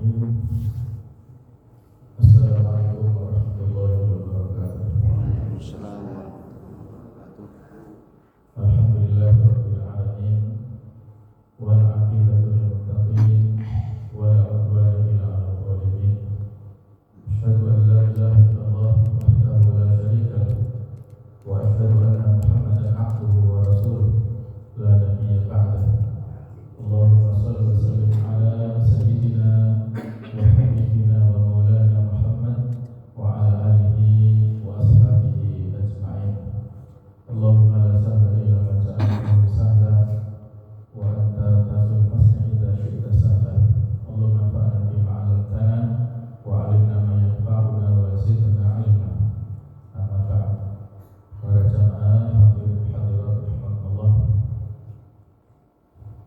Assalamualaikum warahmatullahi wabarakatuh. Waalaikumsalam warahmatullahi wabarakatuh. Alhamdulillahirabbil alamin wal 'aqibatu lil muttaqin wala 'udwana illa 'alal zalimin. Asyhadu an la ilaha illallah wahdahu la syarika lahu wa asyhadu anna Muhammadan 'abduhu wa rasuluh la nabiyya ba'dahu. Allahumma shalli wa sallim ala sayyidina wa habibina wa maulana Muhammad wa ala alihi wa ashabihi ajma'in. Allahumma la sahla illa ma ja'altahu sahla wa anta taj'alul husna idza syi'ta sahla. Allahumma anfa'na bima 'allamtana wa 'allimna ma yanfa'una wa zidna 'ilma. Amma ba'd. Para jamaah hadirin hadirat rahimakumullah.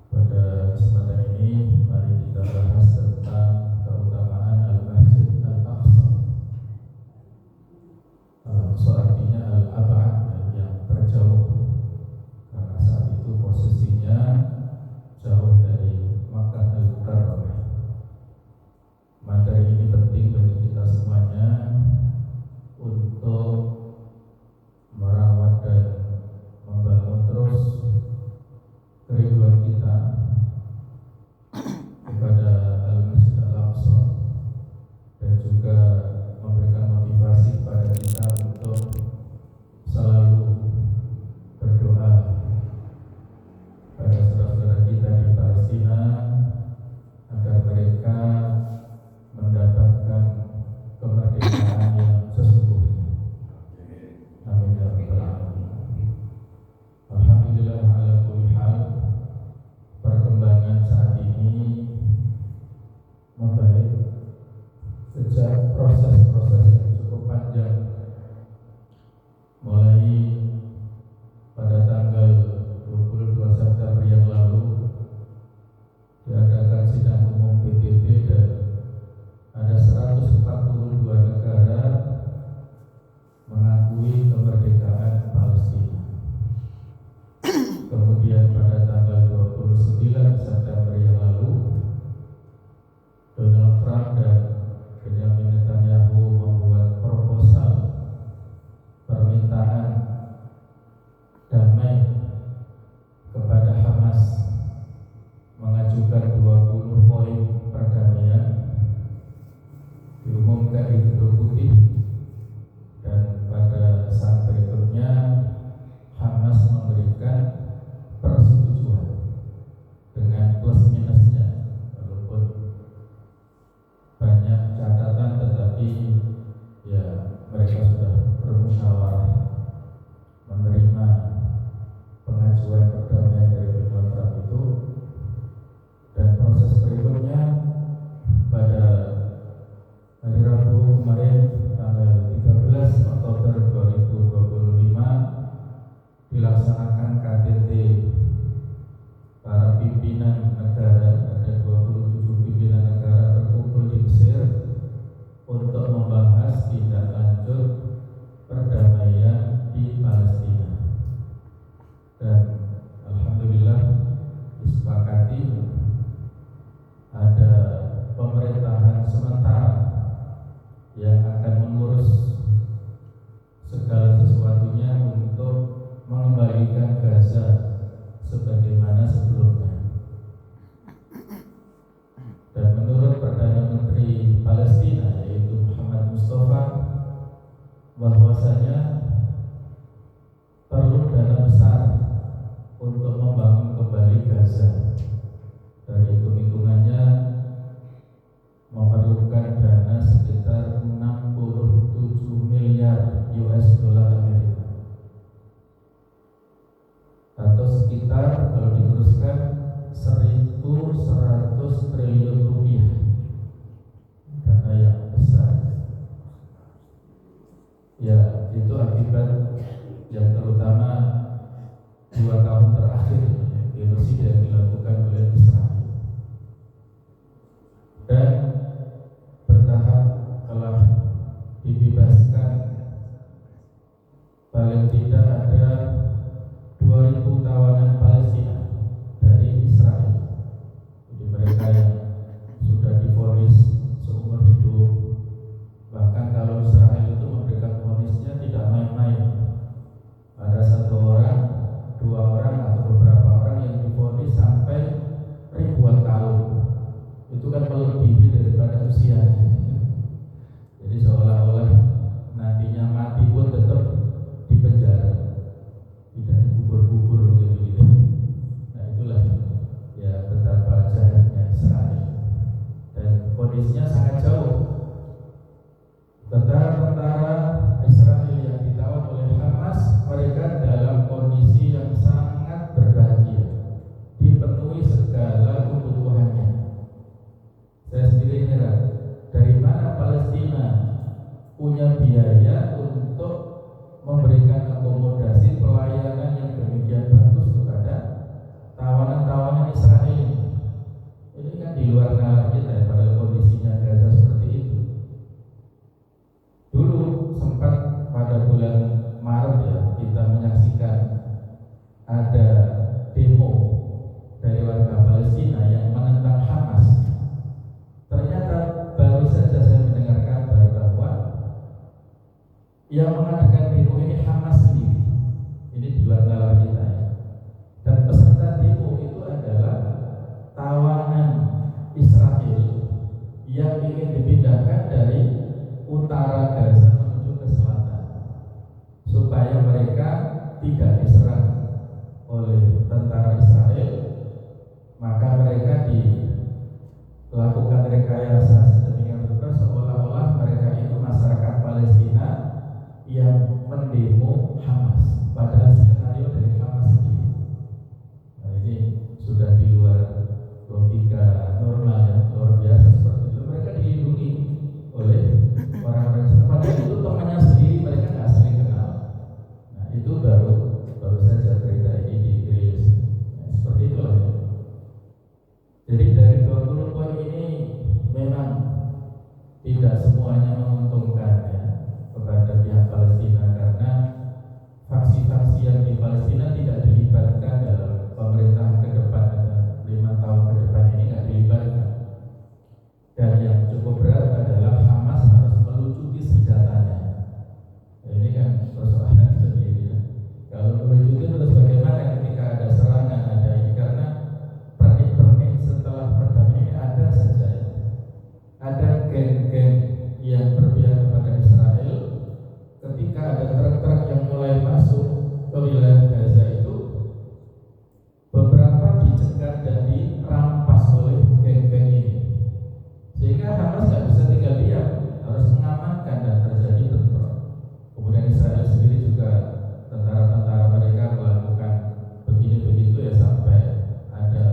Pada kesempatan ini mari kita bahas tentang keutamaan Al-Masjid Al-Aqsa. Al-Aqsa artinya Al-Ab'ad, yang terjauh, karena saat itu posisinya jauh dari Makkah Al-Mukarramah. Materi ini penting bagi kita semuanya untuk merawat dan membangun terus kerinduan kita kepada Al-Masjid Al-Aqsa, dan juga memberikan motivasi kepada kita untuk selalu berdoa pada saudara-saudara kita di Palestina agar mereka mendapatkan kemerdekaan yang sesungguhnya. Amin ya rabbal alamin. Alhamdulillah ala kulli hal, perkembangan saat ini membaik sejak proses-proses yang cukup panjang, mulai pada tanggal 22 September yang lalu diadakan sidang umum PBB dan ada 142 negara mengakui kemerdekaan Palestina. Kemudian pada tanggal 29 September yang lalu Donald Trump dan Benjamin Netanyahu membuat proposal permintaan damai kepada Hamas, mengajukan 20 poin perdamaian, diumumkan di Gedung Putih, dan pada saat berikutnya Hamas memberikan persetujuan dengan plus minusnya, walaupun banyak catatan, tetapi ya mereka sudah bermusyawarah menerima pengajuan perdamaian dari Donald Trump itu. Dan proses berikutnya pada hari Rabu kemarin tanggal 13 Oktober 2025 dilaksanakan KTT para pimpinan negara. Ada 27 pimpinan negara berkumpul di Mesir untuk membahas tindak lanjut perdamaian di Palestina. Dan alhamdulillah disepakati ada pemerintahan sementara yang akan mengurus segala sesuatunya untuk mengembalikan Gaza sebagaimana sebelumnya. Dan menurut Perdana Menteri Palestina yaitu Muhammad Mustafa, bahwasanya perlu dana besar untuk membangun kembali Gaza. Dari hitung-hitungannya memerlukan dana sekitar 67 miliar US dollar Amerika, atau sekitar kalau diteruskan 1.100 triliun rupiah. Dana yang besar. Ya, itu kondisinya sangat jauh. Tentara-tentara Israel yang ditawan oleh Hamas, mereka dalam kondisi yang sangat berbahagia, dipenuhi segala kebutuhannya. Saya sendiri heran, dari mana Palestina punya biaya untuk memberikan akomodasi pelayanan yang demikian bagus kepada tawanan-tawanan Israel ini. Ini kan di luar nalar kita ya, pada kondisinya Gaza seperti itu. Dulu sempat pada bulan Maret ya, kita menyaksikan ada demo dari warga Palestina yang menentang Hamas. Ternyata baru saja saya mendengar kabar bahwa yang mengadakan demo ini Hamas sendiri. Ini di luar nalar kita ya. Dan peserta demo itu adalah tawanan Israel yang ingin dipindahkan dari utara Gaza menuju ke selatan, supaya mereka tidak diserang oleh tentara Israel. Maka mereka dilakukan rekayasa sedemikian rupa seolah-olah mereka itu masyarakat Palestina yang mendemo Hamas, padahal skenario dari Hamas sendiri. Nah, ini sudah di luar logika normal ya, luar biasa seperti itu. Mereka dilindungi oleh orang-orang Islam, padahal itu temannya sendiri, mereka nggak saling kenal. Nah, itu baru saja berita ini dirilis. Nah, seperti itulah ya. Jadi dari 20 poin ini memang tidak semuanya menguntungkan ya kepada pihak Palestina, karena faksi-faksi yang di Palestina tidak dilibatkan dalam pemerintahan ke depan, 5 tahun ke depan ini nggak dilibatkan. Dan yang cukup berat adalah Hamas harus melucuti senjatanya. Ya, ini kan persoalan sendiri ya. Kalau melucuti terus bagaimana ketika ada serangan, ada ini, karena pernik-pernik setelah perdamaian ini ada saja ya. Ada geng-geng yang berpihak kepada Israel. Ketika ada truk-truk yang mulai masuk ke wilayah Gaza itu, beberapa dicegat dan dirampas oleh geng-geng ini, sehingga Hamas nggak bisa tinggal diam, harus mengamankan dan terjadi bentrok. Kemudian Israel sendiri juga, tentara-tentara mereka melakukan begini-begitu ya, sampai ada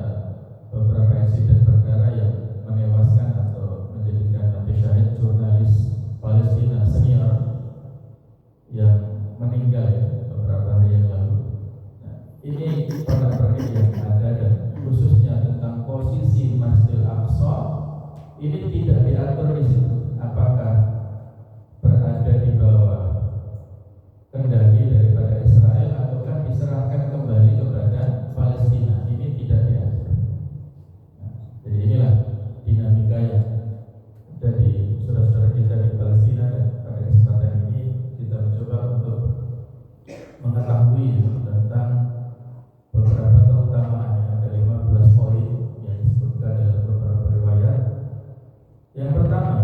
beberapa insiden perkara yang menewaskan atau menjadikan mati syahid jurnalis Palestina senior yang meninggal ya, beberapa hari yang lalu. Nah, ini pernik yang ada, dan khususnya tentang posisi Masjidil Aqsa ini tidak diatur di situ. Apakah berada di bawah kendali daripada Israel ataukah diserahkan kembali kepada Palestina? Ini tidak diatur. Nah, jadi inilah dinamika yang ada di saudara-saudara kita di Palestina, dan pada kesempatan ini kita mencoba untuk mengetahui tentang beberapa keutamaan. Ada 15 poin yang disebutkan dalam beberapa riwayat. Yang pertama,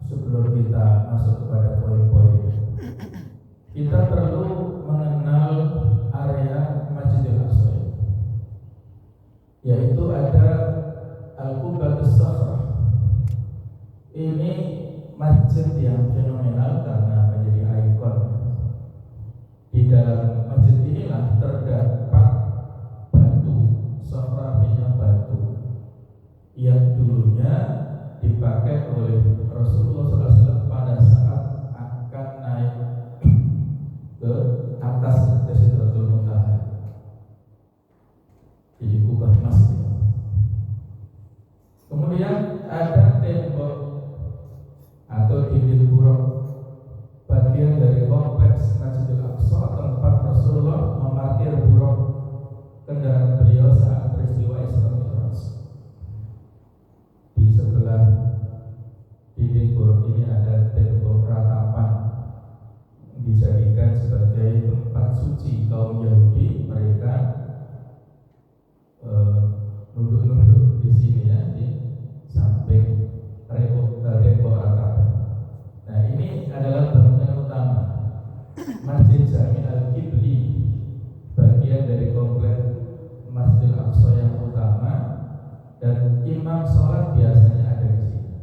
sebelum kita masuk kepada poin-poin, kita perlu mengenal area Masjidil Aqsa, yaitu ada Al-Qubbatus Sakhrah. Ini masjid yang fenomenal karena menjadi ikon. Di dalam masjid inilah terdapat batu, sakhrah artinya batu, yang dulunya dipakai oleh Rasulullah SAW pada saat akan naik ke atas Sidratul Muntaha. Jadi kubah emas. Kemudian ada tembok atau dinding buruk, bagian dari kompleks Masjidil Aqsa, tempat Rasulullah memarkir buruk kendaraan beliau saat peristiwa Isra Mi'raj. Di sebelah dinding buruk ini ada tembok ratapan, dijadikan sebagai tempat suci kaum Yahudi. Mereka nunduk-nunduk di sini ya, di samping tembok ratapan. Nah, ini adalah bangunan utama Masjid Jami Al-Qibli, bagian dari kompleks Masjidil Aqsa yang utama, dan imam sholat biasanya ada di sini.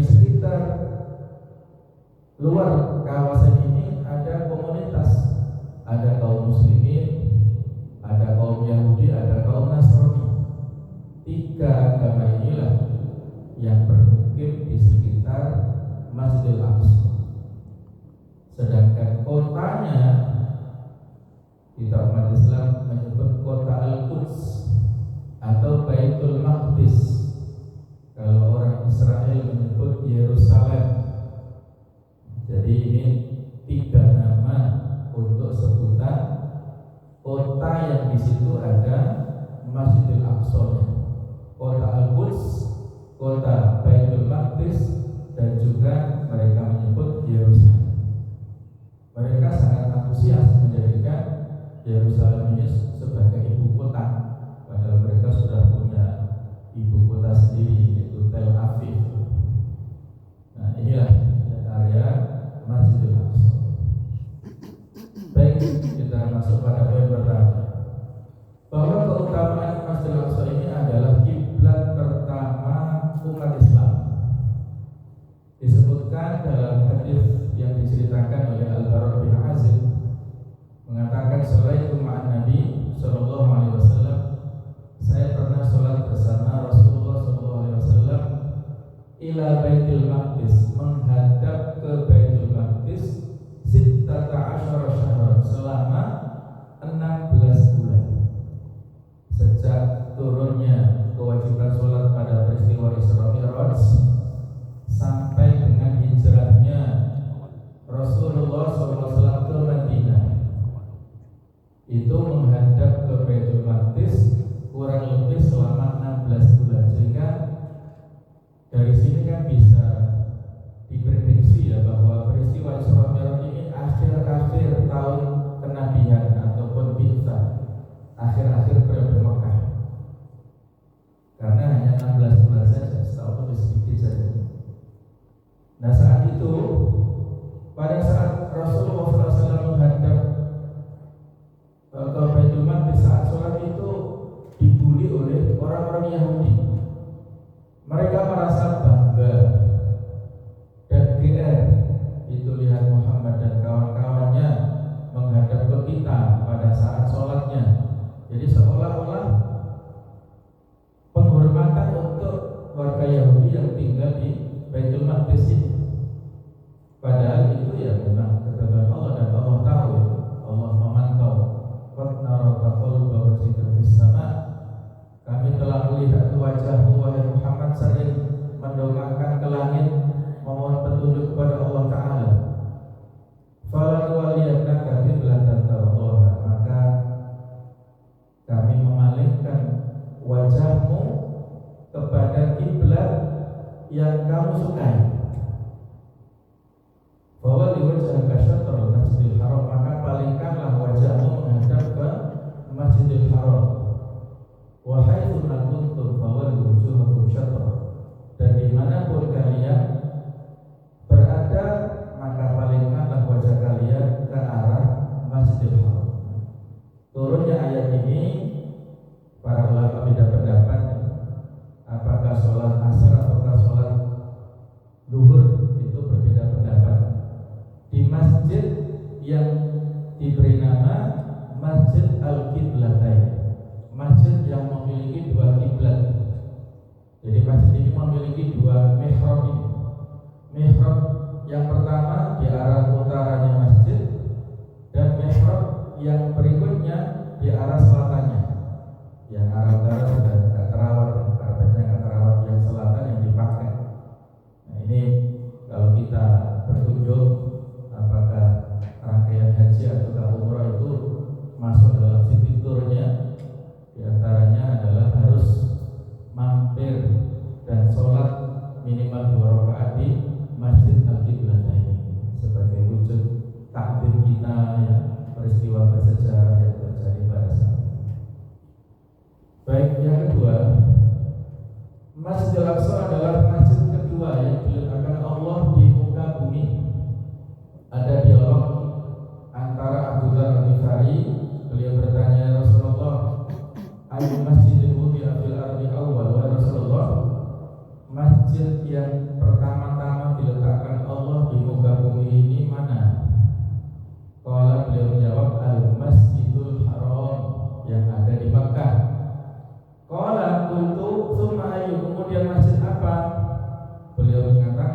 sekitar luar kawasan ini ada komunitas, ada kaum muslimin, ada kaum Yahudi, ada kaum Nasrani. 3 agama inilah yang bermukim di sekitar Masjidil Aqsa. Sedangkan kotanya kita umat Islam menyebut kota Al-Quds atau Baitul Maqdis. Kalau orang Israel menyebut Yerusalem. Jadi ini 3 nama untuk sebutan kota yang di situ ada Masjidil Aqsa, kota Al-Quds, kota Baitul Maqdis, dan juga mereka menyebut Yerusalem. Mereka sangat antusias menjadikan Yerusalem ini sebagai ibu kota, padahal mereka sudah punya ibu kota sendiri, yaitu Tel Aviv. Nah, inilah area Masjidil Aqsa. Baik, kita masuk pada poin pertama, bahwa keutamaan Masjidil Aqsa ini adalah kiblat pertama umat Islam. Disebutkan dalam hadis yang diceritakan oleh Al-Bara bin Azib, mengatakan sholaitu ma'an Nabi sallallahu alaihi wasallam, saya pernah sholat bersama Rasulullah sallallahu alaihi wasallam ila Baitul Maqdis, menghadap ke Baitul Maqdis 16 syahran, selama 16 bulan sejak turunnya kewajiban sholat pada peristiwa Isra Mi'raj sampai dengan hijrahnya Rasulullah SAW ke Madinah. Itu menghadap ke Baitul Maqdis kurang lebih selama 16 bulan. Sehingga dari sini kan bisa diprediksi ya bahwa peristiwa Isra Mi'raj ini akhir-akhir tahun kenabian ataupun bi'tsah, akhir-akhir periode Mekah. Karena hanya 16 bulan saja, setahun lebih sedikit saja. Nah, saat itu, pada saat Rasulullah SAW menghadap ke Baitul Maqdis saat sholat itu dibully oleh orang-orang Yahudi. Mereka merasa bangga dan GR, itu lihat Muhammad dan kawan-kawannya menghadap ke kita pada saat sholatnya. Jadi seolah-olah penghormatan untuk warga Yahudi yang tinggal di Baitul Maqdis ini. Padahal itu ya memang ketentuan Allah dan Allah tahu ya. Allah memantau. Qad nara taqalluba wajhika fis sama'. Kami telah melihat wajahmu wahai Muhammad sering mendongakkan ke langit memohon petunjuk kepada Allah Ta'ala. Fala nuwalliyannaka qiblatan tardaha, maka kami memalingkan wajahmu kepada kiblat yang kamu sukai. Bahwa diwajhaka syatrul Masjidil Haram, maka palingkanlah wajahmu menghadap ke Masjidil Haram. Wa haitsu ma kuntum fawallu wujuhakum syatra, dan dimanapun kalian berada maka palingkanlah wajah kalian ke arah Masjidil Haram. Turunnya ayat ini para ulama beda pendapat, apakah sholat asar ataukah sholat duhur, itu berbeda pendapat. Di masjid yang diberi nama Masjid Al-Qiblatain, masjid yang memiliki 2 kiblat. Jadi masjid ini memiliki 2 mihrab ini. Mihrab yang pertama di arah utaranya masjid, dan mihrab yang berikutnya di arah selatannya. Yang arah utara sudah tidak terawat, karpetnya tidak terawat, yang selatan yang dipakai. Nah, ini kalau kita berkunjung, apakah rangkaian haji atau umrah itu masuk dalam city tournya, di antaranya adalah harus mampir dan sholat minimal 2 rakaat di Masjid Al-Qiblatain sebagai wujud takbir kita ya, peristiwa bersejarah yang terjadi pada saat itu. Baik, yang kedua, Masjidil Aqsa adalah masjid kedua yang diletakkan Allah di muka bumi. Ada dialog antara Abu Dzar Al-Ghifari, beliau bertanya, Rasulullah, ayu masjidil wudi'a fil ardi awwal, wa Rasulullah, masjid yang pertama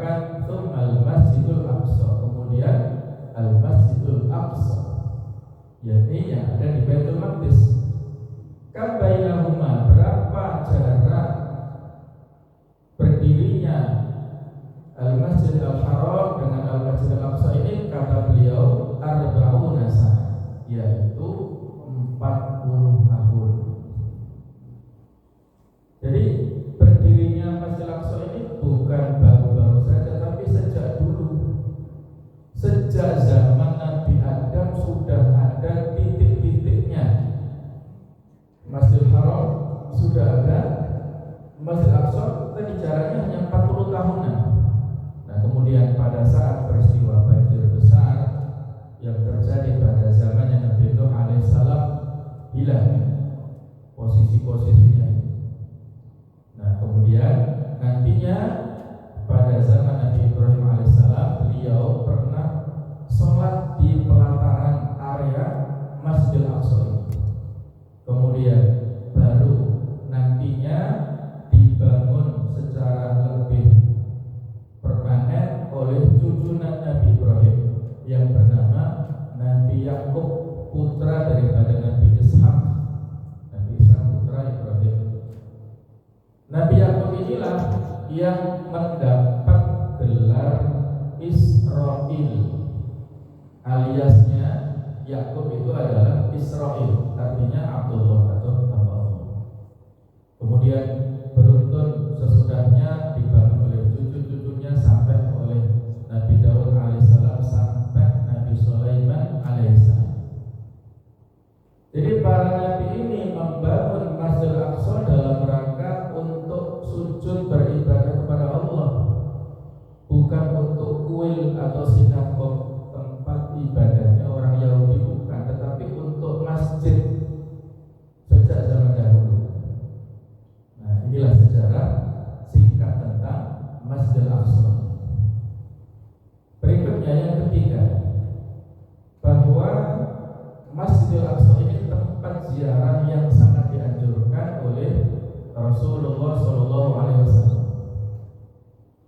dikatakan tsummal masjidul aqsa, kemudian al masjidul aqsa, yakni yang ada di Baitul Maqdis. Kan bainahuma, berapa jarak berdirinya al masjid al haram dengan al masjid al aqsa ini? Kata beliau arba'una sana, yaitu 40 tahun. Jadi berdirinya Masjid Al-Aqsa ini bukan baru-baru saja, tapi sejak dulu. Sejak zaman Nabi Adam sudah ada titik-titiknya. Masjidil Haram sudah ada, Masjid Al-Aqsa tadi jaraknya hanya 40 tahunan. Nah, kemudian pada saat peristiwa banjir besar yang terjadi pada zamannya Nabi Nuh alaihissalam, hilang posisi-posisinya. Nah, kemudian nantinya pada zaman Nabi Ibrahim alaihissalam, beliau pernah sholat di pelataran area Masjidil Aqsa ini. Kemudian baru nantinya dibangun secara lebih permanen oleh cucunan Nabi Ibrahim yang bernama Nabi Yakub, putra daripada Nabi Ishak. Nabi Ishak putra Ibrahim. Nabi Yakub inilah yang mendapat gelar Israil, aliasnya Yakub itu adalah Israil, artinya Abdullah atau hamba Allah. Kemudian beruntun sesudahnya dibangun oleh cucu-cucunya sampai oleh Nabi Daud alaihissalam sampai Nabi Sulaiman alaihissalam. Jadi para nabi ini membangun Masjidil Aqsa dalam rangka untuk sujud beribadah kepada Allah, bukan untuk kuil atau sinagog tempat ibadahnya orang Yahudi, bukan, tetapi untuk masjid sejak zaman dahulu. Nah, inilah sejarah singkat tentang Masjidil Aqsa. Berikutnya yang ketiga, bahwa Masjidil Aqsa ini tempat ziarah yang sangat dianjurkan oleh Rasulullah SAW.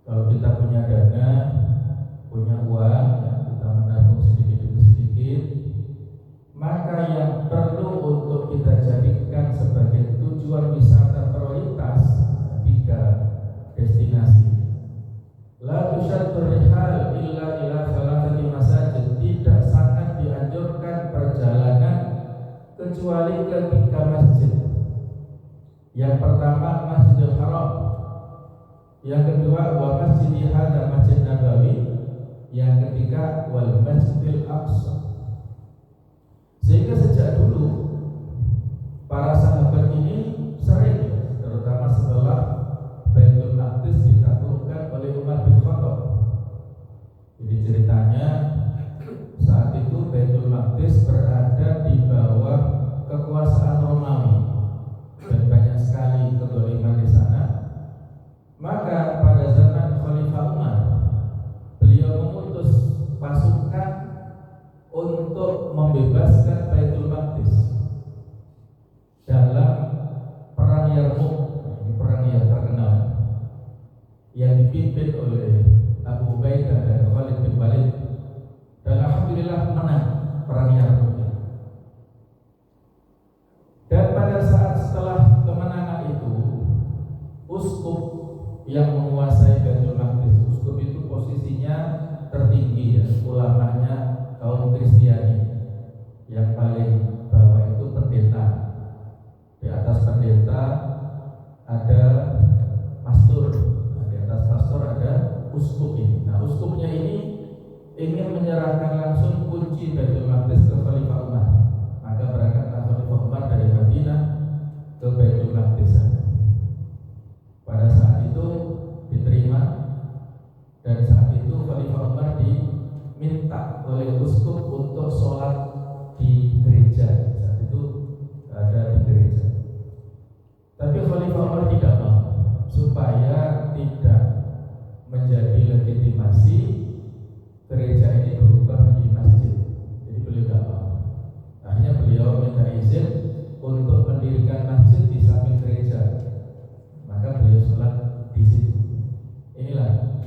Kalau kita punya dana, punya uang, ya, kita menabung sedikit demi sedikit, maka yang perlu untuk kita jadikan sebagai tujuan wisata prioritas 3 destinasi. La tusyaddu rihal illa ila salatati masajid, tidak sangat dianjurkan perjalanan kecuali ke 3 masjid. Yang pertama Masjidil Haram, yang kedua wa masjidi hadza Masjid Nabawi, yang ketiga wal Masjidil Aqsa. Sehingga sejak dulu para sahabat ini sering, terutama setelah Baitul Maqdis ditaklukkan oleh Umar bin Khattab. Jadi ceritanya saat itu Baitul Maqdis berada di bawah kekuasaan Romawi dan banyak sekali kezaliman di sana. Maka pada zaman Khalifah Umar, beliau mengutus pasukan untuk membebaskan Baitul Maqdis dalam perang Yarmouk. Ini perang yang terkenal yang dipimpin oleh Abu Ubaidah dan Khalid bin Walid, dan alhamdulillah menang perang Yarmouk. Dan pada saat setelah kemenangan itu, uskup yang menguasai Baitul Maqdis, uskup itu posisinya tertinggi, ya, ulamanya kaum Kristiani. Yang paling bawah itu pendeta. Di atas pendeta ada pastor. Nah, di atas pastor ada uskup ini. Nah, uskupnya ini ingin menyerahkan langsung kunci Baitul Maqdis ke Khalifah Umar. Maka berangkatlah Khalifah Umar dari Madinah ke Baitul Maqdis. Pada saat itu diterima, dan saat itu Khalifah Umar diminta oleh uskup untuk sholat di gereja. Saat itu ada di gereja. Tapi Khalifah Umar tidak mau, supaya tidak menjadi legitimasi gereja ini berubah menjadi masjid. Jadi beliau tidak mau. Akhirnya beliau minta izin untuk mendirikan masjid di samping gereja. Maka beliau sholat di situ. Inilah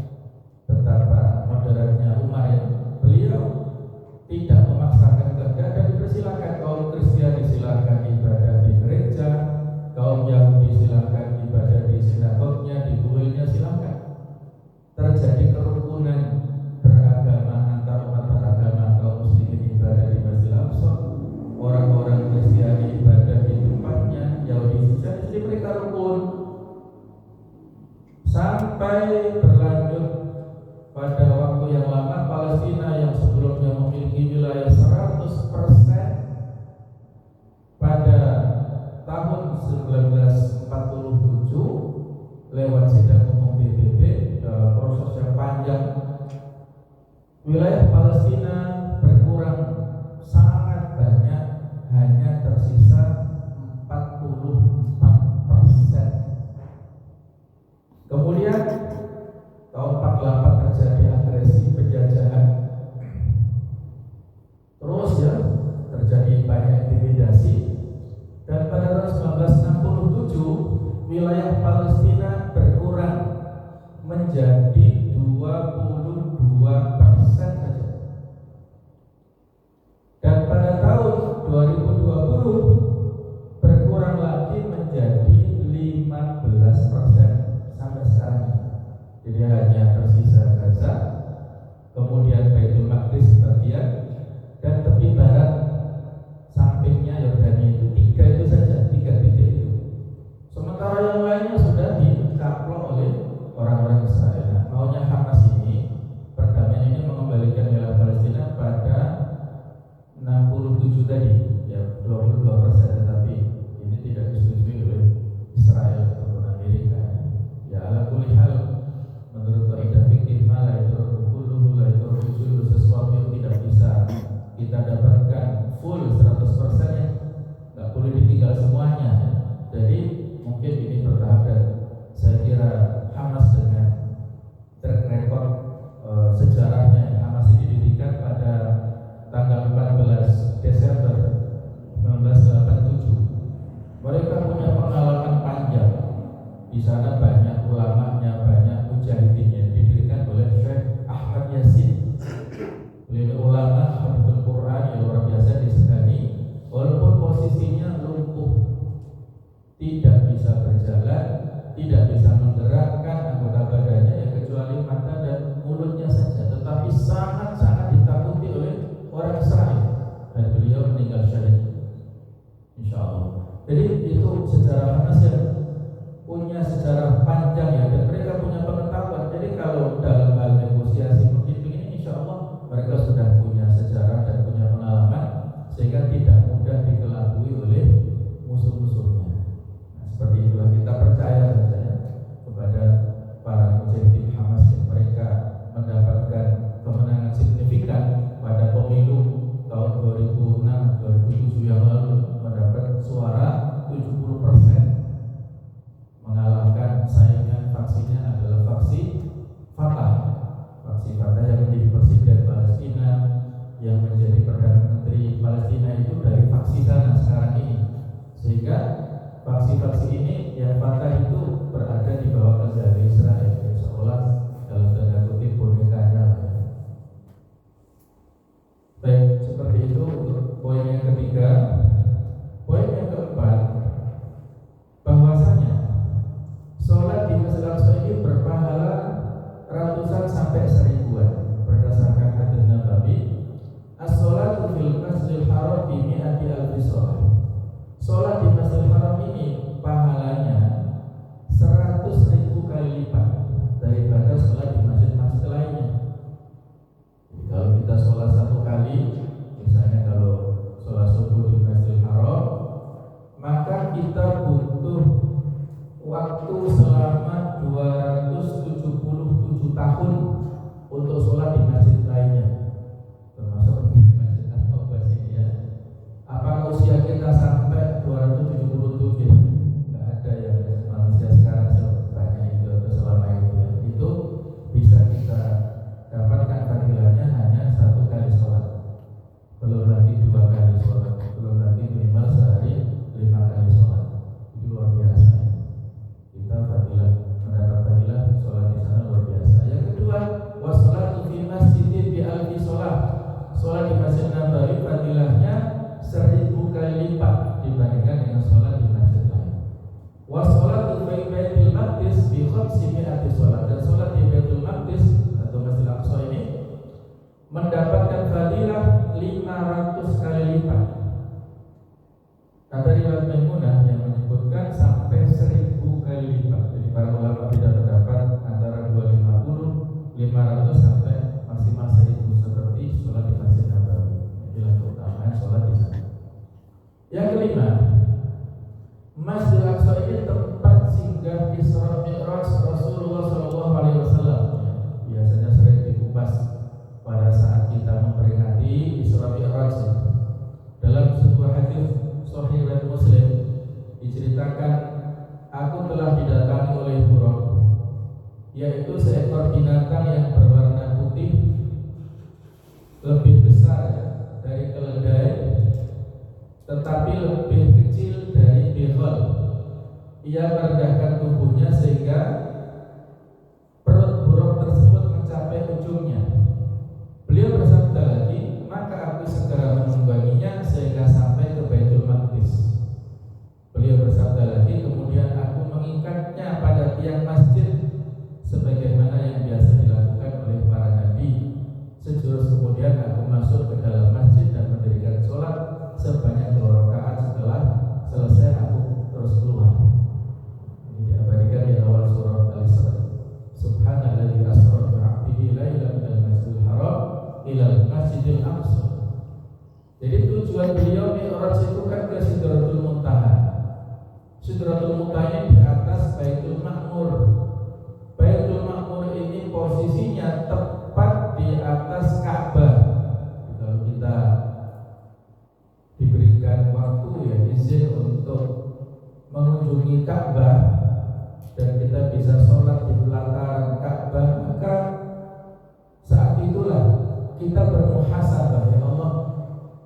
sampai berlanjut pada waktu yang lama. Palestina yang sebelumnya memiliki wilayah 100% pada tahun 1947 lewat sidang umum PBB dalam proses yang panjang, wilayah Palestina berkurang sangat banyak, hanya tersisa 44%. Kemudian tahun 48 terjadi agresi penjajahan, terus ya terjadi banyak intimidasi, dan pada tahun 1967 wilayah Palestina berkurang menjadi 22% saja. Dan pada tahun 2020 berkurang lagi menjadi 15% sampai sekarang ini. Jadi hanya tersisa Gaza, kemudian Baitul Maqdis sebagian, dan tepi barat sampingnya Yordania itu 3 itu saja, 3 titik itu. Sementara yang lainnya sudah dikaplok oleh orang-orang Israel. Nah, maunya Hamas ini, perdamaian ini mengembalikan wilayah Palestina pada 67 tadi, ya 22%, tetapi ini tidak disetujui oleh Israel ataupun Amerika. Ya ala kulli hal, menurut kaidah fikih malah itu kulluhu la yursul, sesuatu yang tidak bisa kita dapatkan full 100% ya, nggak boleh ditinggal semuanya. Jadi mungkin ini bertahap, dan saya kira Hamas dengan track record sejarahnya, Hamas ini didirikan pada tanggal 14 Desember 1987. Mereka punya pengalaman panjang. Di sana banyak ulamanya, banyak mujahidinnya, didirikan oleh Syekh Ahmad Yasin. Beliau ulama Hafidhul Quran yang luar biasa disegani, walaupun posisinya lumpuh, tidak bisa berjalan, tidak bisa menggerakkan anggota badannya ya kecuali mata dan mulutnya saja, tetapi sangat-sangat ditakuti oleh orang Israel, dan beliau meninggal syahid, insya Allah. Jadi itu sejarah Hamas yang punya sejarah panjang ya, dan mereka punya pengetahuan. Jadi kalau dalam hal negosiasi mungkin begini, insya Allah mereka sudah punya sejarah dan punya pengalaman, sehingga tidak mudah dikelabui oleh musuh-musuhnya. Nah, seperti itulah kita percaya saja kepada para mujahidin Hamas yang mereka mendapatkan kemenangan signifikan pada pemilu tahun 2006-2007 yang lalu, mendapat suara 70%, mengalahkan saingan faksinya adalah faksi Fatah. Faksi Fatah yang menjadi presiden Palestina, yang menjadi Perdana Menteri Palestina itu dari faksi sana sekarang ini. Sehingga faksi-faksi ini yang Fatah itu berada di bawah kendali Israel, seolah dalam tanda kutip bonekanya. Baik, seperti itu untuk poin yang ketiga. Poin yang keempat, bahwasanya sholat di Masjid Al-Aqsa ini berpahala ratusan sampai 1000-an berdasarkan hadis Nabawi, as-sholatu fil Masjidil Haram bi mi'ati alfi sholat. Sholat di Masjidil Haram ini pahalanya 100.000 kali lipat daripada sholat di masjid-masjid lainnya. Jadi kalau kita sholat 1 kali, misalnya kalau sholat subuh di Masjidil Haram, maka kita butuh waktu selama 277 tahun untuk sholat di masjid lainnya, termasuk di Masjid Al-Aqsa ini ya. Apa usia kita sampai 277? Nggak ada yang manusia sekarang sebanyak itu atau selama itu ya. Itu bisa kita dapatkan fadilahnya hanya 1 kali sholat, belum lagi 2 kali sholat, belum lagi minimal sehari 5 kali sholat. Itu luar biasa. Kita fadilah, mendapat fadilah sholat di sana luar biasa. Yang kedua, wassalatu fi masjidin bi alfi sholat. Sholat di Masjid Nabawi fadilahnya 1000 kali lipat dibandingkan dengan sholat di masjid lain. Wassalatu fi Baitul Maqdis bi 500 sholat, dan sholat di Baitul Maqdis atau Masjid Al-Aqsa ini mendapatkan fadilah 500 kali lipat. Kata riwayat Maimunah yang menyebutkan sampai 1000 kali lipat. Jadi para ulama beda pendapat antara Yang kelima, Masjidil Aqsa ini tempat singgah Isra Mi'raj Rasulullah SAW. Biasanya sering dikupas pada saat kita memperingati Isra Mi'raj. Dalam sebuah hadis Sahih riwayat Muslim diceritakan, aku telah didatangi oleh buraq, yaitu seekor binatang yang berwarna putih, lebih besar dari keledai, tetapi lebih kecil dari bihol. Ia merendahkan tubuhnya sehingga perut buruk tersebut mencapai ujungnya. Beliau bersabda lagi, maka aku segera menungganginya sehingga sampai ke Baitul Maqdis. Beliau bersabda lagi, kemudian aku mengikatnya pada tiang masjid sebagaimana yang biasa dilakukan oleh para nabi. Sejurus kemudian aku masuk ke dalam masjid dan mendirikan sholat sebanyak 2 rakaat. Setelah selesai aku terus keluar. Ini diabadikan di awal surah Al-Isra. Subhanalladzi asra bi 'abdihi lailan minal masjidil haram ilal masjidil aqsa. Jadi tujuan beliau Mi'raj itu kan ke Sidratul Muntaha. Sidratul Muntaha di atas Baitul Ma'mur. Baitul Ma'mur ini posisinya tepat di atas Ka'bah. Kalau kita diberikan waktu ya izin untuk mengunjungi Ka'bah dan kita bisa sholat di pelataran Ka'bah, maka saat itulah kita bermuhasabah, ya Allah,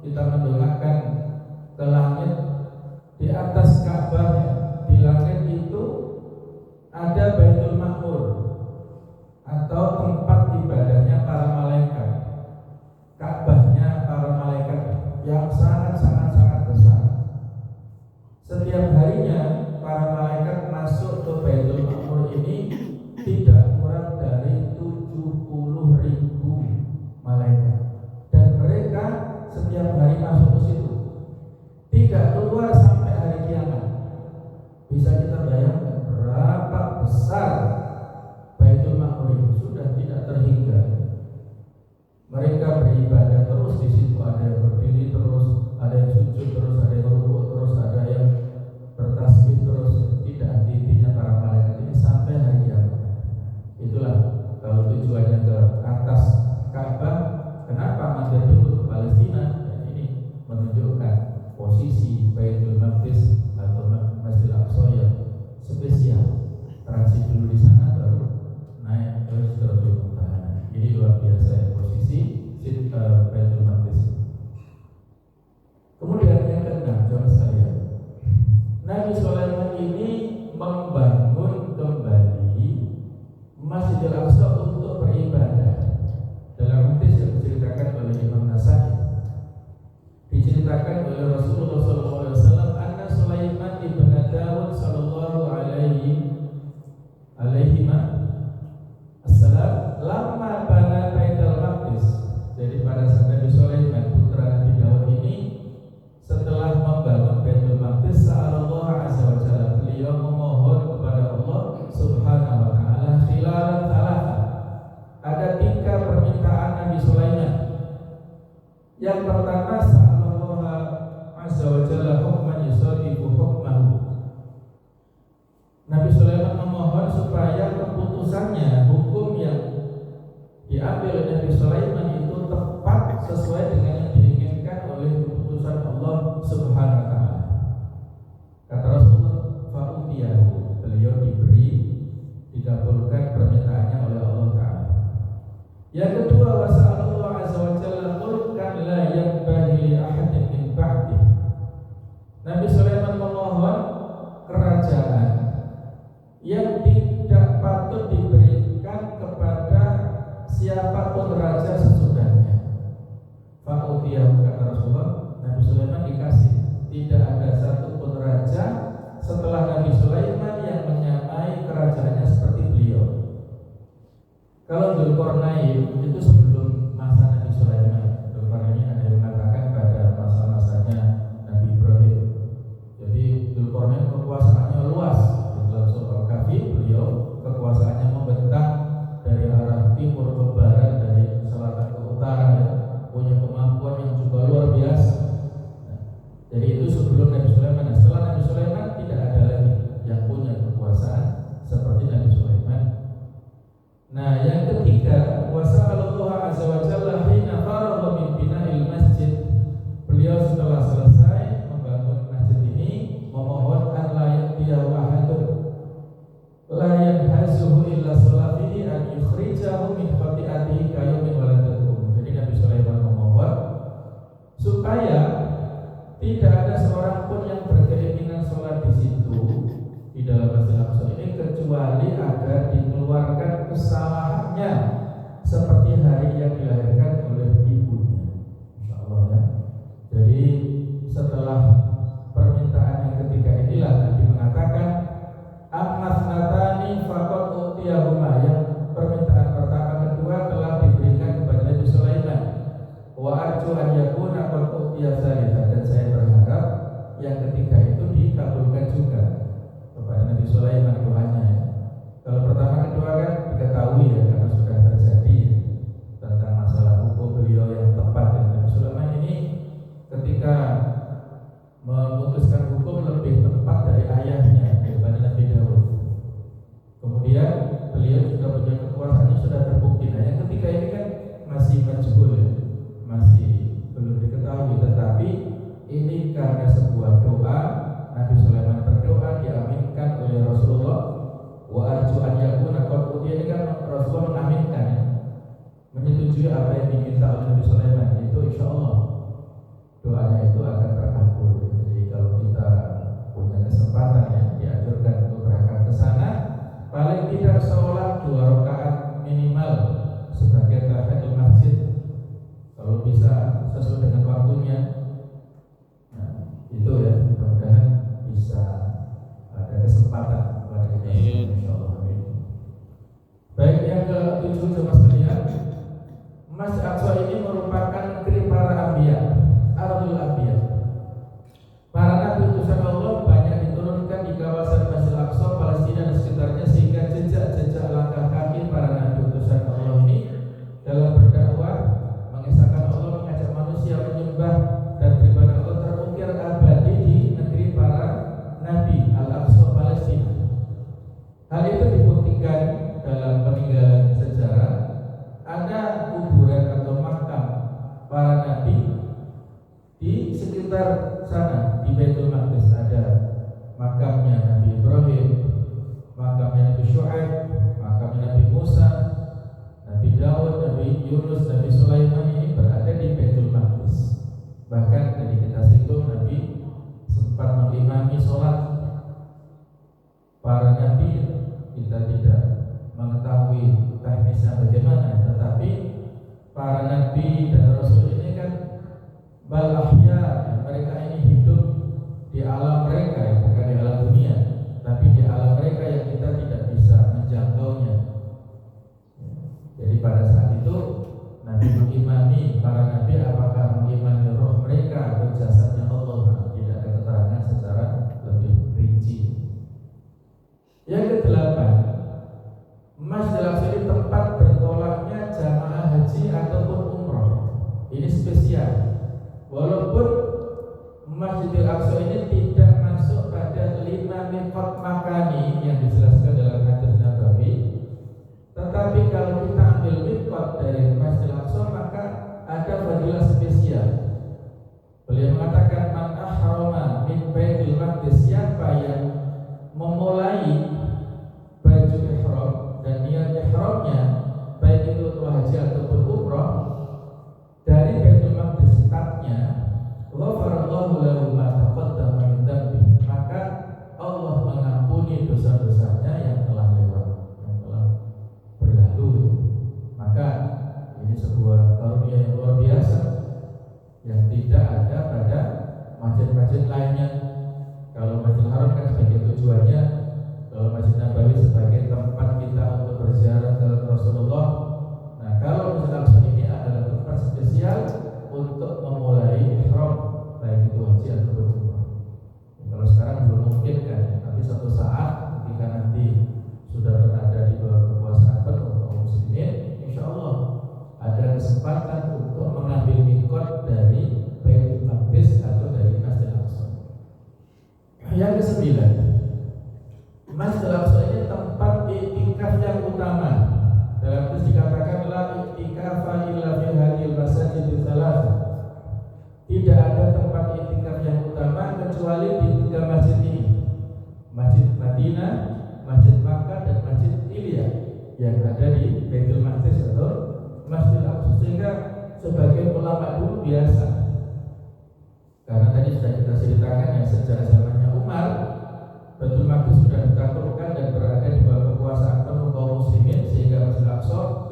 kita mendoakan ke langit. Di atas Ka'bah, di langit itu ada Baitul Ma'mur atau tempat ibadahnya para malaikat, Ka'bahnya para malaikat yang sangat besar. Setiap harinya para malaikat masuk ke Baitul Ma'mur ini tidak kurang dari 70.000 malaikat, dan mereka setiap hari masuk ke situ, tidak keluar sampai hari kiamat. Bisa kita bayangkan berapa besar Baitul Ma'mur ini, sudah tidak terhingga. Mereka beribadah terus di situ, ada yang berdiri terus, ada yang sujud terus, ada yang rukuk terus, ada yang bertasbih terus. Tidak henti-hentinya para malaikat ini sampai hari kiamat. Itulah kalau tujuannya ke atas Ka'bah. Kenapa mampir dulu ke Palestina? Dan ini menunjukkan posisi Baitul Maqdis atau Masjidil Aqsa yang spesial. Transit dulu di sana baru naik ke Sidratul Muntaha. Ini luar biasa ya posisi Baitul Maqdis. Kemudian yang keenam, jamaah sekalian, Nabi Sulaiman ini membangun kembali Masjidil Aqsa untuk beribadah. Dalam hadis yang diceritakan oleh Imam Nasai, diceritakan oleh Rasulullah SAW, anna Sulaiman ibn Dawud sallallahu alaihi assalam lama bana Baitul Maqdis. Jadi pada saat Nabi Sulaiman putra Nabi Dawud ini setelah membangun Baitul Maqdis, Allah Azza wa Jalla, beliau memohon kepada Allah Subhanahu wa taala khilalan thalatha. Ada 3 permintaan Nabi Sulaiman. Yang pertama, Allah Azza wa Jalla hukman yusadiqu hukmahu. Nabi Sulaiman memohon supaya keputusannya, hukum yang diambil oleh Nabi Sulaiman itu tepat sesuai dengan yang diinginkan oleh keputusan Allah Subhanahu wa taala. Kata Rasulullah, fa'utiyahu, beliau dikabulkan permintaannya oleh Allah Ta'ala. Yang kedua, wasa'alullah azza wa jalla mulkan la yanbaghi li ahadin min ba'di. Nabi Sulaiman memohon kerajaan yang tidak patut diberikan kepada siapapun raja sesudahnya. Fa'utiyahu, kata Rasulullah, Nabi Sulaiman dikasih. Tidak ada satupun raja setelah Nabi Sulaiman yang menyamai kerajaannya seperti beliau. Kalau Dzulqarnain itu sebelum masa Nabi Sulaiman. Dzulqarnain ini ada yang mengatakan pada masa-masanya Nabi Ibrahim. Jadi Dzulqarnain kekuasaannya luas. Dalam surah Al-Kahfi beliau kekuasaannya membentang dari arah timur ke barat, dari selatan ke utara, ya. Punya kemampuan yang juga luar biasa. Jadi itu sebelum syaratnya seperti hari yang dilahirkan oleh ibunya. Insyaallah ya. Jadi setelah permintaan yang ketiga inilah Nabi mengatakan ammas natani faqad utiyahuma, yang permintaan pertama kedua telah diberikan kepada Nabi Sulaiman. Wa arju an yakuna qad utiya tsalitsa, dan saya berharap yang ketiga itu dikabulkan juga kepada Nabi Sulaiman doanya ya. Kalau pertama kedua kan diketahui ya karena sudah terjadi tentang masalah hukum beliau yang tepat, dan Nabi Sulaiman ini ketika memutuskan hukum lebih tepat dari ayahnya daripada Nabi Daud. Kemudian beliau juga punya kekuasaan yang sudah terbukti. Nah yang ketiga ini kan masih majhul ya, masih belum diketahui, tetapi ini karena sebuah doa Nabi Sulaiman berdoa diaminkan oleh Rasulullah. Wa arju an yakuna qad utiya, ini kan Rasulullah mengaminkan ya, menyetujui apa yang diminta oleh Nabi Sulaiman, itu insyaallah doanya itu akan terkabul. Jadi kalau kita punya kesempatan ya, dianjurkan untuk berangkat ke sana, paling tidak sholat 2 rakaat minimal sebagai tahiyatul masjid. Kalau bisa sesuai dengan waktunya. Nah, itu ya, mudah-mudahan bisa ada kesempatan pada kita semua insyaallah. Amin. Baik, yang ke-7 jemaah sekalian, Masjid Aqsa ini merupakan negeri para anbiya, ardul anbiya. Para nabi utusan Allah banyak diturunkan di kawasan Masjid Aqsa, Palestina dan sekitarnya, sehingga jejak-jejak langkah kaki para nabi utusan Allah ini dalam berdakwah, mengesahkan Allah, mengajak manusia menyembah dan beribadah Allah terukir abadi di negeri para nabi, Al-Aqsa, Palestina. Hal itu dibuktikan dalam peninggalan sejarah. Ada kuburan atau makam para nabi di sekitar sana. Di Baitul Maqdis ada makamnya Nabi Ibrahim, makamnya Nabi Syuaib, makamnya Nabi Musa, Nabi Daud, Nabi Yunus, Nabi Sulaiman, ini berada di Baitul Maqdis. Bahkan tadi kita singgung Nabi sempat mengimami sholat para nabi. Kita tidak mengetahui teknisnya bagaimana, tetapi para nabi dan rasul ini kan bal ahya, mereka ini hidup di alam mereka, bukan di alam dunia, tapi di alam mereka yang kita tidak bisa menjangkaunya. Jadi pada saat itu Nabi mengimani para nabi, apakah mengimani roh mereka atau jasadnya Allah, tidak ada keterangan secara lebih rinci. Yang ke-8, Masjid Al-Aqsa ini tempat bertolaknya jamaah haji ataupun umroh. Ini spesial. Walaupun Masjid Al-Aqsa ini tidak masuk pada 5 miqat makani yang dijelaskan dalam hadis Nabawi, tetapi kalau kita ambil miqat dari Masjid Al-Aqsa maka ada fadilah spesial. Beliau mengatakan man ahrama min Baitul Maqdis, siapa yang memulai baju ihram dan niat ihramnya baik itu untuk haji ataupun umrah dari Baitul Maqdis startnya, ghafarallahu lahu ma taqaddama min dhanbi, maka Allah mengampuni dosa-dosanya yang telah lewat, yang telah berlalu. Maka ini sebuah karunia yang luar biasa yang tidak ada pada masjid-masjid lainnya. Kalau Masjidil Haram kan sebagai tujuannya, kalau Masjid Nabawi sebagai tempat kita untuk berziarah ke Rasulullah. Nah, kalau Masjid Al-Aqsa ini adalah tempat spesial untuk memulai ihram baik itu haji ataupun umrah. Kalau sekarang belum mungkin kan, tapi suatu saat ketika nanti sudah berada di bawah kekuasaan penuh kaum muslimin, insyaallah ada kesempatan untuk mengambil miqat dari Baitul Maqdis atau dari Masjid Al-Aqsa. Yang ke-9, Masjid Al-Aqsa ini tempat i'tikaf yang utama. Dalam hadis dikatakan la i'tikafa illa fi hadhil masajidil thalath. Tidak ada tempat i'tikaf yang utama kecuali di 3 masjid ini. Masjid Madinah, Masjid Makkah dan Masjid Ilya yang ada di Baitul Maqdis atau Masjid Al-Aqsa. Sehingga sebagian ulama dulu biasa, karena tadi sudah kita ceritakan ya, sejak zamannya Umar, Baitul Maqdis sudah ditaklukkan dan berada di bawah kekuasaan penuh kaum muslimin, sehingga Masjid Al-Aqsa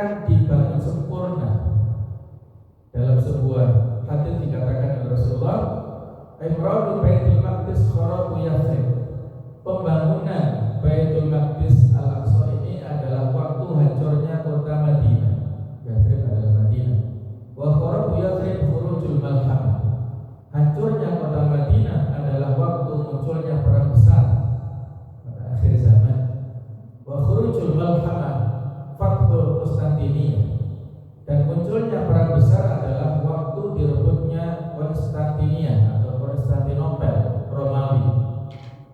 akan dibangun sempurna. Dalam sebuah hadis dikatakan oleh Rasulullah, Imranu Baitul Maqdis kharabu Yathrib. Pembangunan Baitul Maqdis Al-Aqsa ini adalah waktu hancurnya kota Madinah. Yathrib adalah Madinah. Wa kharabu Yathrib khurujul malhamah. Hancurnya kota Madinah adalah waktu munculnya perang besar pada akhir zaman. Wa khurujul malhamah fathul Konstantinia. Dan munculnya perang besar adalah waktu direbutnya Konstantinia atau Konstantinopel Romawi.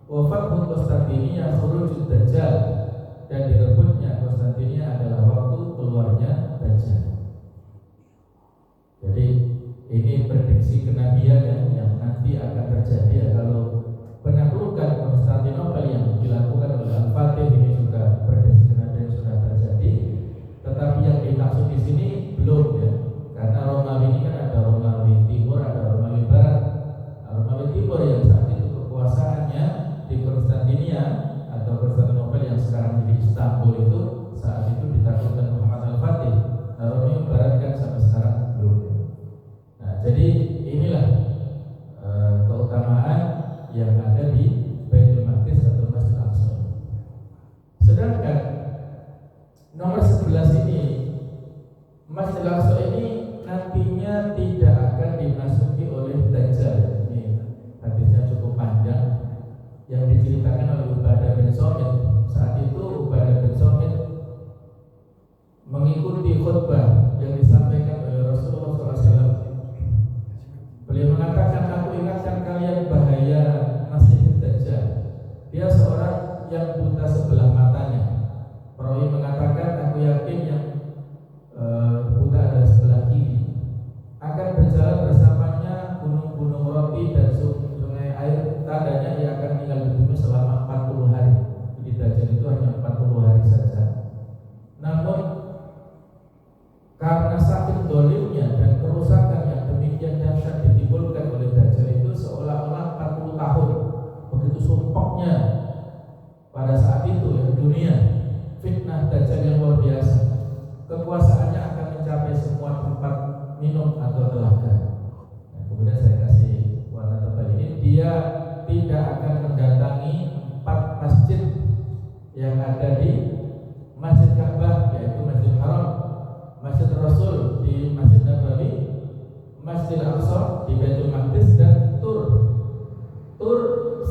Wafathu Konstantinia khurujud Dajjal, dan direbutnya Konstantinia adalah waktu keluarnya Dajjal. Jadi ini prediksi kenabian yang nanti akan terjadi kalau penaklukan Konstantinopel yang dilakukan oleh Al-Fatih ini juga prediksi kenabian sudah terjadi. Tetapi yang dimaksud di sini belum ya, karena Romawi ini kan ada Romawi Timur, ada Romawi Barat. Romawi Timur yang saat itu kekuasaannya di Konstantinia atau Konstantinopel yang sekarang jadi Istanbul itu saat itu ditaklukkan Muhammad Al-Fatih. Nah, Romawi Barat kan sampai sekarang belum ya. Nah, jadi inilah keutamaan yang ada di Baitul Maqdis atau Masjid Al-Aqsa. Sedangkan nomor 11 ini, Masjid Al-Aqsa ini nantinya tidak akan dimasuki oleh Dajjal. Ini hadisnya cukup panjang yang diceritakan oleh Ubadah bin Samit. Saat itu Ubadah bin Samit mengikuti khutbah yang disampaikan oleh Rasulullah SAW. Beliau mengatakan, aku ingatkan kalian bahaya Masih Dajjal. Dia seorang yang buta sebelah matanya. Perawi mengatakan, aku yakin yang buta adalah sebelah kiri. Akan berjalan bersamanya gunung-gunung roti dan sungai air. Tandanya ia akan tinggal di bumi selama 40 hari. Jadi Dajjal itu hanya 40 hari saja. Namun karena sakit dolimnya dan kerusakan yang demikian dahsyat ditimbulkan oleh Dajjal itu seolah-olah 40 tahun. Begitu sumpahnya pada saat itu ya, dunia fitnah Dajjal yang luar biasa. Kekuasaannya akan mencapai semua tempat minum atau telaga. Nah, kemudian saya kasih warna tebal ini, dia tidak akan mendatangi 4 masjid yang ada di Masjid Ka'bah, yaitu Masjid Haram, Masjid Rasul di Masjid Nabawi, Masjid Al-Aqsa di Baitul Maqdis, dan Tur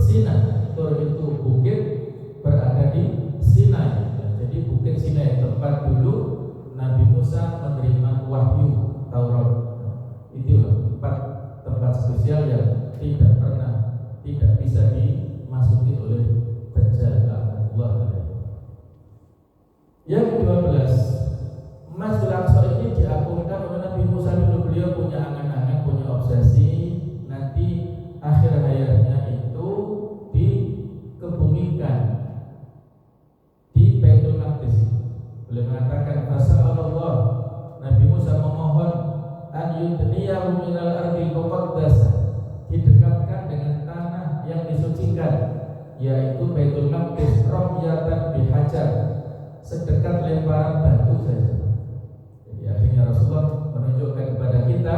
Sinai. Tur itu bukit berada di Sinai. Jadi bukit Sinai tempat dulu Nabi Musa menerima wahyu Taurat. Itu 4 tempat spesial yang tidak bisa dimasuki oleh Dajjal. Yang ke-12, Masjid Al-Aqsa ini diagungkan oleh Nabi Musa. Dulu beliau punya angan-angan, punya obsesi nanti akhir hayatnya itu dikebumikan di Baitul Maqdis. Beliau mengatakan, "Fasa'alallah," Nabi Musa memohon, "an yudniyahu minal ardil muqaddasah," didekatkan dengan tanah yang disucikan, yaitu Baitul Maqdis, ramyatan bihajar, sedekat lemparan batu saja. Jadi akhirnya Rasulullah menunjukkan kepada kita,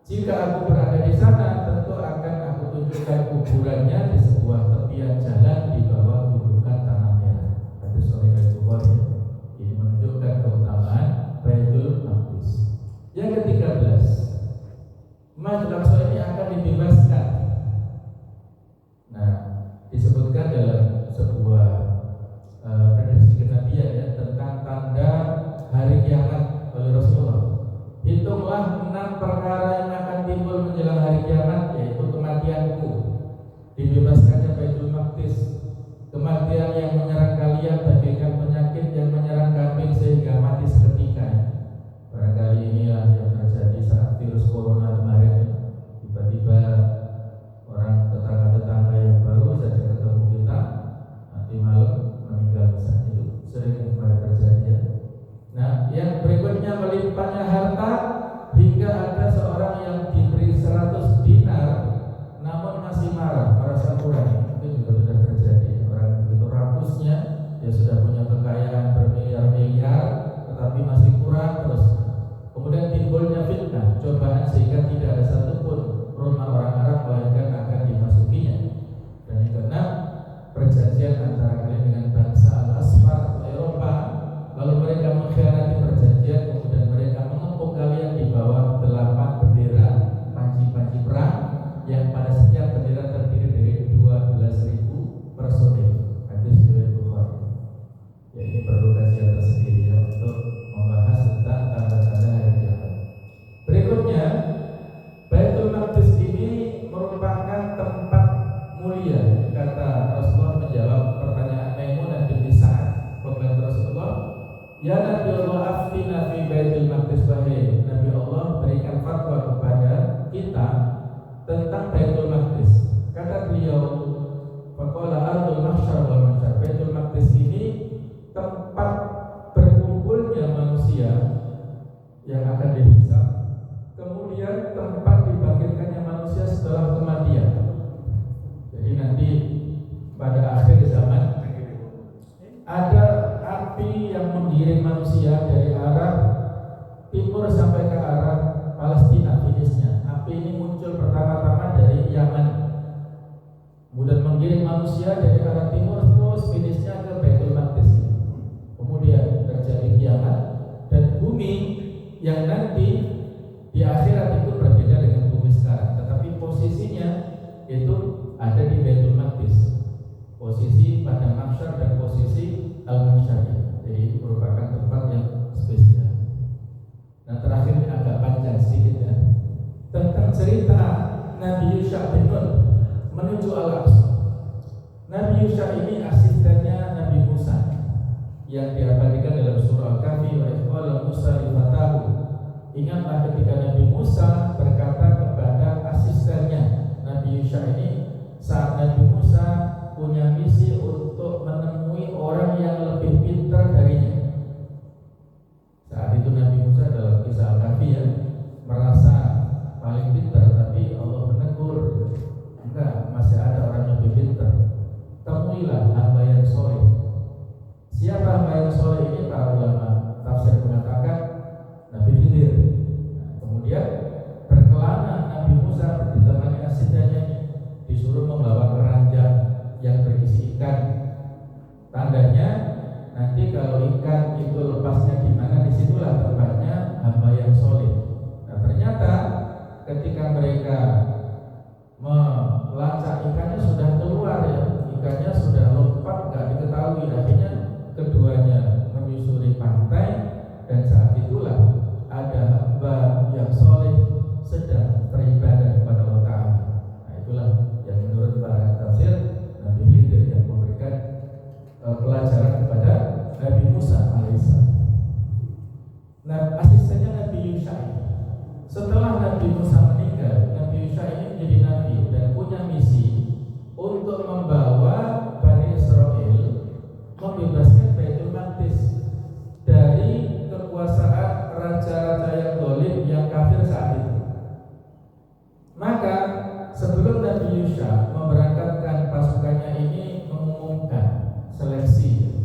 jika aku berada di sana, tentu akan aku tunjukkan kuburannya di sebuah tepian jalan di bawah gundukan tanah merah. Hadis sahih Bukhari. Ini menunjukkan keutamaan Baitul Maqdis. Yang ke-13, Masjid Al-Aqsa ini akan dibebaskan. Nah, disebutkan dalam sebuah prediksi kenabian ya, tentang tanda hari kiamat oleh Rasulullah. Hitunglah 6 perkara yang akan timbul menjelang hari kiamat, yaitu kematianku, dibebaskannya Baitul Maqdis, kematian yang menyerang kalian bagaikan penyakit yang menyerang kambing sehingga mati seketika. Barangkali inilah yang terjadi saat virus corona kemarin. Tiba-tiba orang tetangga-tetangga yang baru saja ketemu kita nanti malam meninggal, saat itu sering kemarin terjadi ya. Nah, yang berikutnya melimpahnya harta hingga ada seorang yang diberi 100 dinar namun masih marah, merasa kurang. Itu juga sudah terjadi. Orang begitu rakusnya, dia sudah punya kekayaan bermiliar-miliar, tetapi Ya Nabi Allah aftina fi Baitul Maqdis, wahai Nabi Allah berikan fatwa kepada kita tentang Baitul Maqdis. Kata beliau, faqala ardul mahsyar wal mahsyar. Baitul Maqdis ini tempat berkumpulnya manusia yang akan dihisab, kemudian tempat dibangkitkannya manusia setelah kematian. Jadi nanti pada akhir zaman ada api yang menggiring manusia dari arah timur sampai ke arah Palestina finishnya. Api ini muncul pertama-tama dari Yaman, kemudian menggiring manusia dari arah timur terus finishnya ke Baitul Maqdis. Kemudian terjadi kiamat dan bumi yang nanti di akhirat itu berbeda dengan bumi sekarang, tetapi posisinya itu ada di Baitul Maqdis, posisi pada mahsyar dan posisi al-mahsyar. Jadi merupakan tempat yang spesial. Nah, terakhir ini agak panjang sedikit ya, tentang cerita Nabi Yusha bin Nun menuju Al-Aqsa. Nabi Yusha ini asistennya Nabi Musa yang diabadikan dalam surah Al-Kahfi, wa qala Musa li fatahu. Ingatlah ketika Nabi Musa berkata kepada asistennya Nabi Yusha ini, saat Nabi Musa punya misi untuk menemui orang yang lebih pintar darinya. Saat itu Nabi Musa dalam kisah Al-Kahfi ya, merasa paling pintar, tapi Allah menegur, enggak, masih ada orang yang lebih pintar. Temuilah hamba yang soleh. Siapa hamba yang soleh ini? Para ulama tafsir mengatakan Nabi Khidir. Nah, kemudian berkelana Nabi Musa ditemani asistennya disuruh membawa keranjang yang berisi ikan. Tandanya nanti kalau ikan itu lepasnya di mana, disitulah tempatnya hamba yang soleh. Nah, ternyata ketika mereka melacak ikannya sudah keluar ya, ikannya sudah lompat, nggak diketahui. Akhirnya keduanya menyusuri pantai dan saat itulah ada hamba yang soleh sedang beribadah kepada Allah Ta'ala. Nah, itulah yang menurut para tafsir Nabi Khidir yang memberikan pelajaran kepada Nabi Musa alaihissalam. Nah, asistennya Nabi Yusha ini, setelah Nabi Musa meninggal, Nabi Yusha ini menjadi nabi dan punya misi untuk membawa Bani Israel membebaskan Baitul Maqdis dari kekuasaan raja-raja yang dolim, yang kafir saat itu. Maka sebelum Nabi Yusha memberangkatkan pasukannya ini mengumumkan seleksi.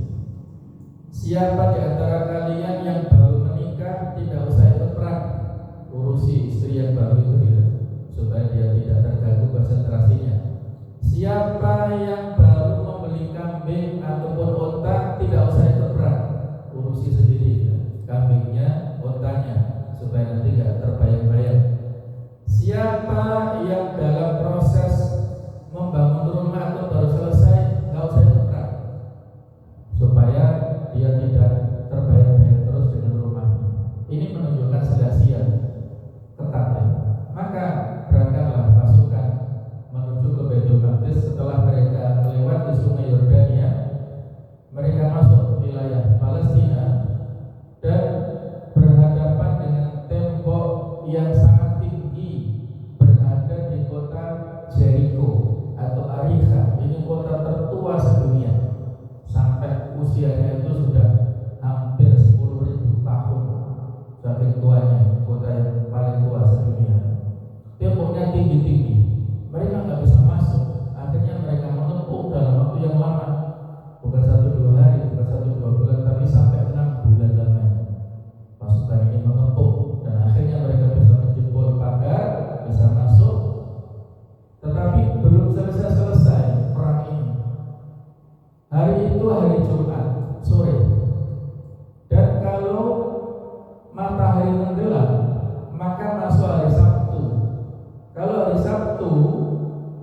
Siapa di antara kalian yang baru menikah tidak usah ikut perang, urusi istri yang baru itu dia, supaya dia tidak terganggu konsentrasinya. Siapa yang baru membeli kambing ataupun unta tidak usah ikut perang, urusi sendiri kambingnya, untanya, supaya nanti tidak terbayang-bayang. Siapa yang dalam proses membangun rumah atau baru selesai, nggak usah ikut perang, supaya dia tidak terbayang-bayang terus dengan rumahnya. Ini menunjukkan sedasi yang ketat ya. Maka berangkatlah pasukan menuju ke Baitul Maqdis. Setelah mereka melewati sungai Yordania, mereka masuk wilayah Palestina dan berhadapan dengan tembok yang sangat tinggi berada di kota Jericho atau Ariha. Ini kota tertua sedunia, sampai usianya itu sudah hampir 10.000 tahun, saking tuanya, kota yang paling tua sedunia. Temboknya tinggi-tinggi, mereka nggak bisa masuk. Akhirnya mereka menempuh dalam waktu yang lama, bukan 1-2 hari, bukan 1-2 bulan, tapi sampai 6 bulan lamanya pasukan ini mengempuh, dan akhirnya mereka bisa menjebol pagar, bisa masuk. Tetapi belum selesai perang ini. Hari itu hari Jumat sore, dan kalau matahari tenggelam maka masuk hari Sabtu. Kalau hari Sabtu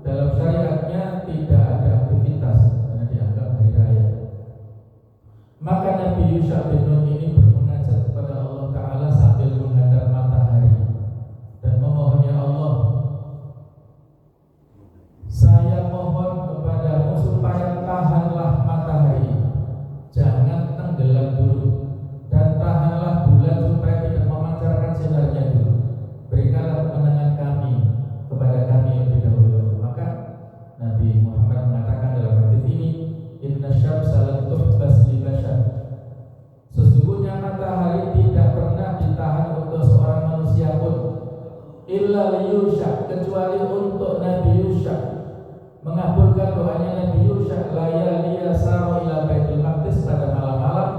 dalam syariatnya tidak ada aktivitas karena dianggap hari raya. Maka Nabi Yusha bin Nun ini bermunajat kepada Allah Ta'ala sambil menghadap matahari dan memohon, ya Allah, saya mohon kepadamu supaya tahanlah matahari, jangan tenggelam dulu. illa liyusha, kecuali untuk Nabi Yusha mengabulkan doanya Nabi Yusha layaliya saru ila Baitul Maqdis. Pada malam-malam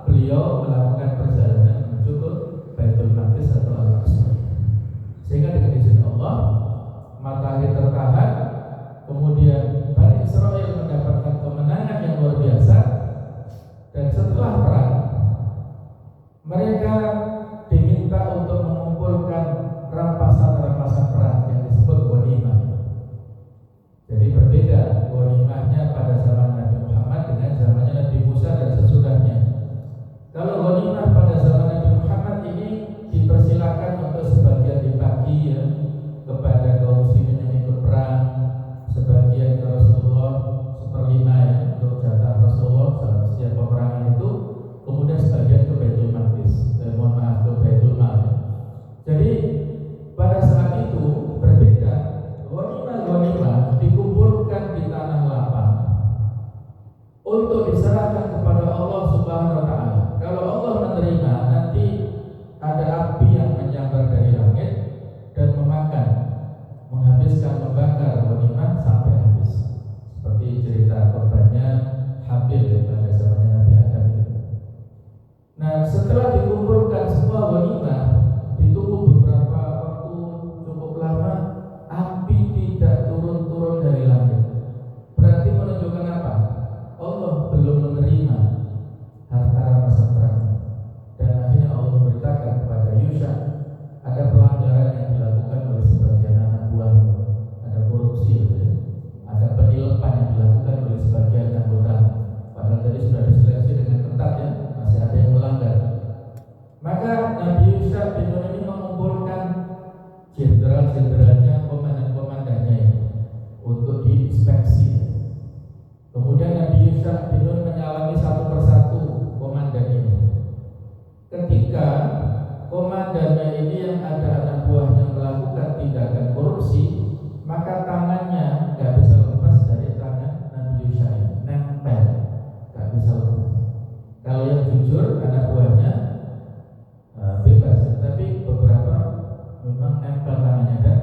beliau melakukan perjalanan menuju ke Baitul Maqdis atau Al-Aqsa, sehingga dengan izin Allah matahari tertahan. Kemudian Bani Israel mendapatkan kemenangan yang luar biasa, dan setelah perang mereka diminta untuk mengumpulkan rampasan-rampasan perang yang disebut ghanimah. Jadi berbeda ghanimahnya pada zaman Nabi Muhammad dengan zamannya Nabi Musa dan sesudahnya. Kalau ghanimah pada zaman Nabi Muhammad ini dipersilakan untuk sebagian dibagi ya, kepada kaum muslimin yang ikut perang, sebagian ke Rasulullah, 1/5 ya, untuk jatah Rasulullah dalam setiap peperangan itu, kemudian sebagian ke Baitul Maqdis, ke Baitul Mal ya. Jadi pada saat itu berbeda, ghanimah dikumpulkan di tanah lapang untuk diserahkan kepada Allah Subhanahu wa taala. Kalau Allah menerima, nanti ada api yang menyambar dari langit dan menghabiskan, membakar ghanimah sampai habis. Seperti cerita korbannya Habil ya, pada zamannya Nabi Adam itu. Nah, setelah dikumpulkan semua ghanimah, ditunggu beberapa waktu cukup lama, api tidak turun-turun dari langit. Berarti menunjukkan apa? Allah belum menerima harta rampasan perang. Dan akhirnya Allah memberitakan kepada Yusha, ada pelanggaran yang dilakukan oleh sebagian anak buah, ada korupsi, ada penilapan yang dilakukan oleh sebagian anggota. Padahal tadi sudah diseleksi dengan ketat ya, masih ada yang melanggar. Maka Nabi Yusha bin Nun ini mengumpulkan jenderal-jenderalnya, komandan-komandannya untuk diinspeksi. Kemudian Nabi Yusha bin Nun menyalami satu persatu komandan ini. Ketika komandannya ini yang ada anak buahnya melakukan tindakan korupsi, maka tangannya nggak bisa lepas dari tangan Nabi Yusha ini, nempel, nggak bisa lepas. Kalau yang jujur anak buahnya bebas, tapi beberapa memang nempel tangannya, dan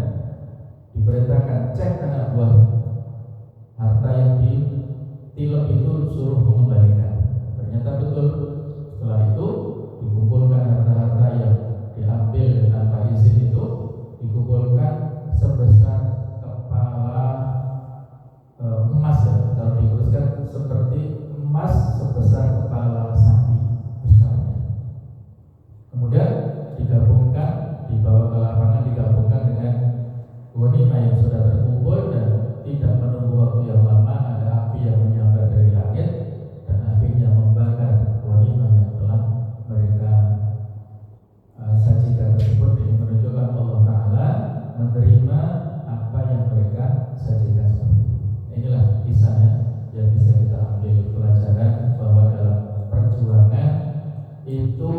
diperintahkan cek anak buah, harta yang ditilep itu suruh mengembalikan. Ternyata betul. Setelah itu dikumpulkan harta-harta yang diambil tanpa izin itu, dikumpulkan sebesar kepala emas ya, kalau diuruskan seperti emas sebesar kepala sapi besarnya. Kemudian digabungkan, dibawa ke lapangan, digabungkan dengan ghanimah yang sudah terkumpul, dan tidak menunggu waktu yang lama ada api yang menyambar dari langit dan akhirnya membakar ghanimah yang telah mereka sajikan tersebut. Ini menunjukkan Allah Ta'ala menerima apa yang mereka sajikan seperti itu. Inilah kisahnya yang bisa kita ambil pelajaran, bahwa dalam perjuangan itu